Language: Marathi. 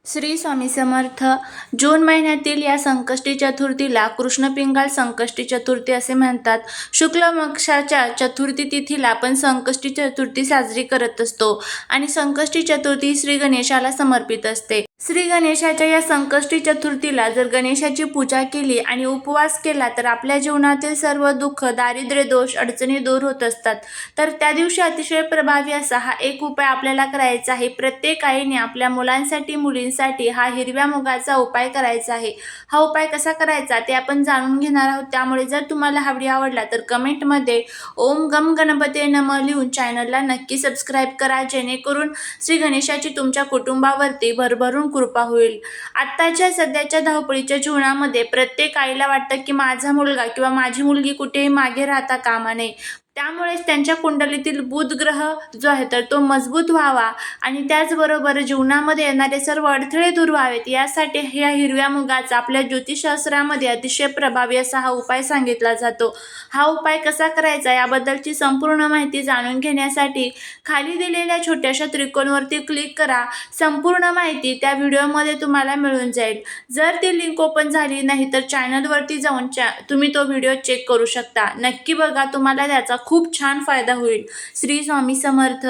श्री स्वामी समर्थ. जून महिन्यातील या संकष्टी चतुर्थीला कृष्ण पिंगाळ संकष्टी चतुर्थी असे म्हणतात. शुक्ल पक्षाच्या चतुर्थी तिथीला आपण संकष्टी चतुर्थी साजरी करत असतो आणि संकष्टी चतुर्थी श्री गणेशाला समर्पित असते. श्री गणेशाच्या या संकष्टी चतुर्थीला जर गणेशाची पूजा केली आणि उपवास केला तर आपल्या जीवनातील सर्व दुःख, दारिद्र्य, दोष, अडचणी दूर होत असतात. तर त्या दिवशी अतिशय प्रभावी असा हा एक उपाय आपल्याला करायचा आहे. प्रत्येक आईने आपल्या मुलांसाठी, मुलींसाठी हा हिरव्या मुगाचा उपाय करायचा आहे. हा उपाय कसा करायचा ते आपण जाणून घेणार आहोत. त्यामुळे जर तुम्हाला हा व्हिडिओ आवडला तर कमेंटमध्ये ओम गम गणपते नमः लिहून चॅनलला नक्की सबस्क्राईब करा, जेणेकरून श्री गणेशाची तुमच्या कुटुंबावरती भरभरून कृपा होईल. आत्ताच्या सध्याच्या धावपळीच्या जीवनामध्ये प्रत्येक आईला वाटतं की माझा मुलगा किंवा माझी मुलगी कुठेही मागे राहता कामा नये. त्यामुळेच त्यांच्या कुंडलीतील बुध ग्रह जो आहे तर तो मजबूत व्हावा आणि त्याचबरोबर जीवनामध्ये येणारे सर्व अडथळे दूर व्हावेत यासाठी ह्या हिरव्या मुगाचा आपल्या ज्योतिषशास्त्रामध्ये अतिशय प्रभावी असा हा उपाय सांगितला जातो. हा उपाय कसा करायचा याबद्दलची संपूर्ण माहिती जाणून घेण्यासाठी खाली दिलेल्या छोट्याशा त्रिकोणावरती क्लिक करा. संपूर्ण माहिती त्या व्हिडिओमध्ये तुम्हाला मिळून जाईल. जर ती लिंक ओपन झाली नाही तर चॅनलवरती जाऊन तुम्ही तो व्हिडिओ चेक करू शकता. नक्की बघा, तुम्हाला त्याचा खूप छान फायदा होईल. श्री स्वामी समर्थ.